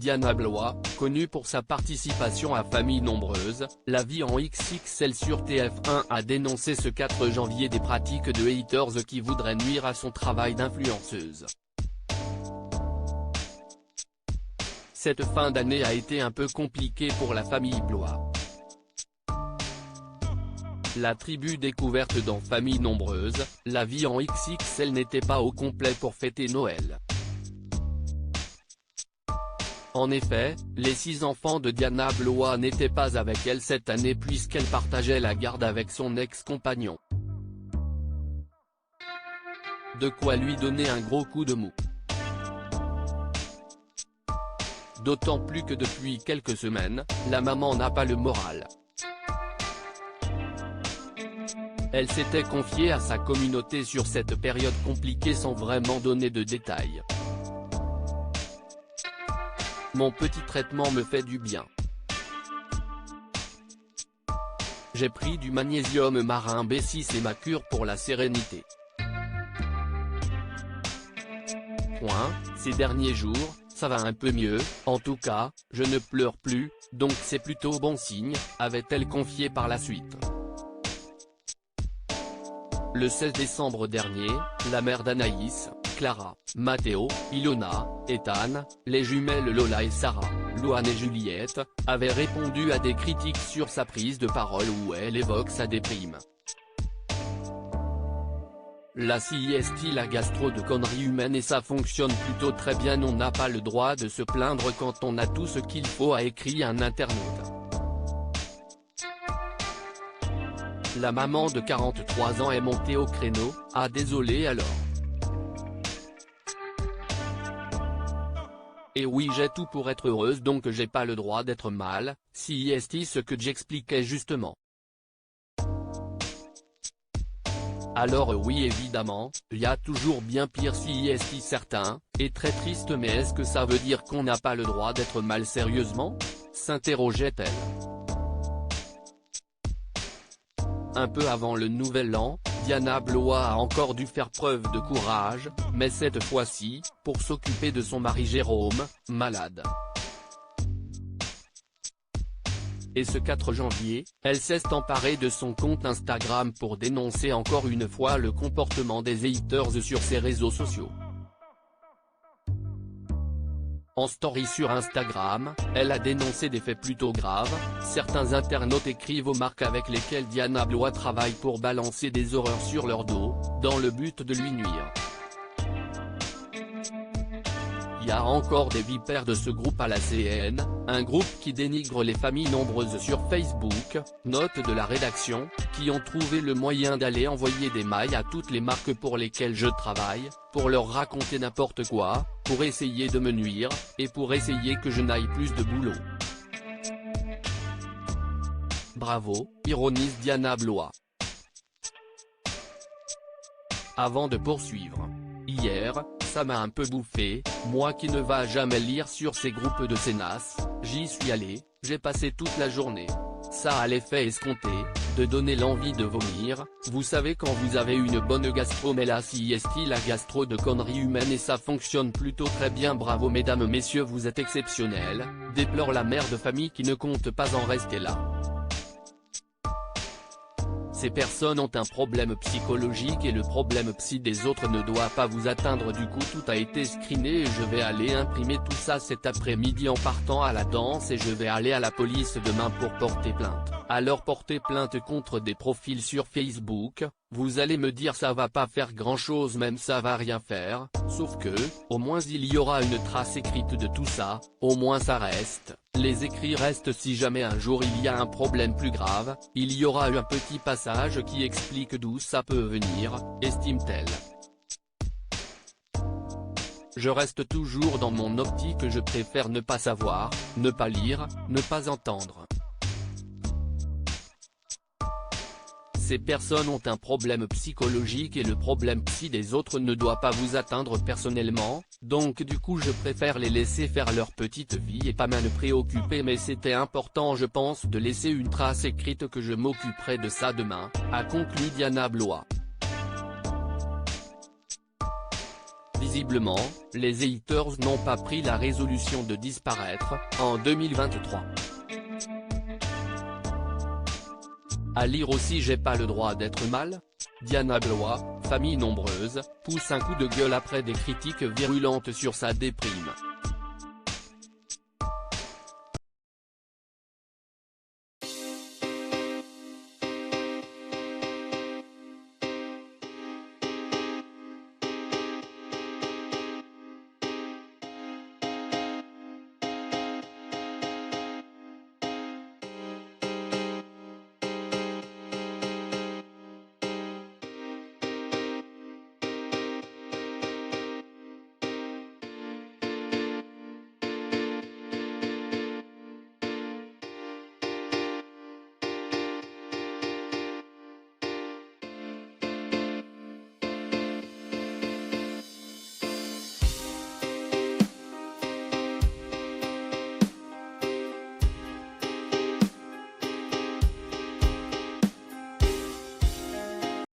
Diana Blois, connue pour sa participation à Famille Nombreuse, la vie en XXL sur TF1 a dénoncé ce 4 janvier des pratiques de haters qui voudraient nuire à son travail d'influenceuse. Cette fin d'année a été un peu compliquée pour la famille Blois. La tribu découverte dans Famille Nombreuse, la vie en XXL n'était pas au complet pour fêter Noël. En effet, les 6 enfants de Diana Blois n'étaient pas avec elle cette année puisqu'elle partageait la garde avec son ex-compagnon. De quoi lui donner un gros coup de mou. D'autant plus que depuis quelques semaines, la maman n'a pas le moral. Elle s'était confiée à sa communauté sur cette période compliquée sans vraiment donner de détails. Mon petit traitement me fait du bien. J'ai pris du magnésium marin B6 et ma cure pour la sérénité. Ces derniers jours, ça va un peu mieux, en tout cas, je ne pleure plus, donc c'est plutôt bon signe, avait-elle confié par la suite. Le 16 décembre dernier, la mère d'Anaïs, Clara, Matteo, Ilona, Ethan, les jumelles Lola et Sarah, Louane et Juliette, avaient répondu à des critiques sur sa prise de parole où elle évoque sa déprime. La CIST, la gastro de conneries humaines, et ça fonctionne plutôt très bien. On n'a pas le droit de se plaindre quand on a tout ce qu'il faut, a écrit un internaute. La maman de 43 ans est montée au créneau, ah désolé alors. Et oui, j'ai tout pour être heureuse donc j'ai pas le droit d'être mal, CIST, ce que j'expliquais justement. Alors oui évidemment, il y a toujours bien pire CIST certain, et très triste, mais est-ce que ça veut dire qu'on n'a pas le droit d'être mal sérieusement, s'interrogeait-elle. Un peu avant le nouvel an, Diana Blois a encore dû faire preuve de courage, mais cette fois-ci, pour s'occuper de son mari Jérôme, malade. Et ce 4 janvier, elle s'est emparée de son compte Instagram pour dénoncer encore une fois le comportement des haters sur ses réseaux sociaux. En story sur Instagram, elle a dénoncé des faits plutôt graves. Certains internautes écrivent aux marques avec lesquelles Diana Blois travaille pour balancer des horreurs sur leur dos, dans le but de lui nuire. Il y a encore des vipères de ce groupe à la CN, un groupe qui dénigre les familles nombreuses sur Facebook, note de la rédaction, qui ont trouvé le moyen d'aller envoyer des mails à toutes les marques pour lesquelles je travaille, pour leur raconter n'importe quoi, pour essayer de me nuire, et pour essayer que je n'aille plus de boulot. Bravo, ironise Diana Blois. Avant de poursuivre. Hier, ça m'a un peu bouffé, moi qui ne va jamais lire sur ces groupes de sénas, j'y suis allé, j'ai passé toute la journée. Ça a l'effet escompté, de donner l'envie de vomir, vous savez quand vous avez une bonne gastro, mais la CIST, la gastro de conneries humaines, et ça fonctionne plutôt très bien. Bravo mesdames messieurs, vous êtes exceptionnels, déplore la mère de famille qui ne compte pas en rester là. Ces personnes ont un problème psychologique et le problème psy des autres ne doit pas vous atteindre. Du coup tout a été screené et je vais aller imprimer tout ça cet après-midi en partant à la danse, et je vais aller à la police demain pour porter plainte. Alors porter plainte contre des profils sur Facebook, vous allez me dire ça va pas faire grand chose, même ça va rien faire, sauf que, au moins il y aura une trace écrite de tout ça, au moins ça reste. Les écrits restent. Si jamais un jour il y a un problème plus grave, il y aura un petit passage qui explique d'où ça peut venir, estime-t-elle. Je reste toujours dans mon optique, je préfère ne pas savoir, ne pas lire, ne pas entendre. Ces personnes ont un problème psychologique et le problème psy des autres ne doit pas vous atteindre personnellement, donc du coup je préfère les laisser faire leur petite vie et pas me préoccuper, mais c'était important je pense de laisser une trace écrite que je m'occuperai de ça demain, a conclu Diana Blois. Visiblement, les haters n'ont pas pris la résolution de disparaître, en 2023. À lire aussi J'ai pas le droit d'être mal ? Diana Blois, famille nombreuse, pousse un coup de gueule après des critiques virulentes sur sa déprime.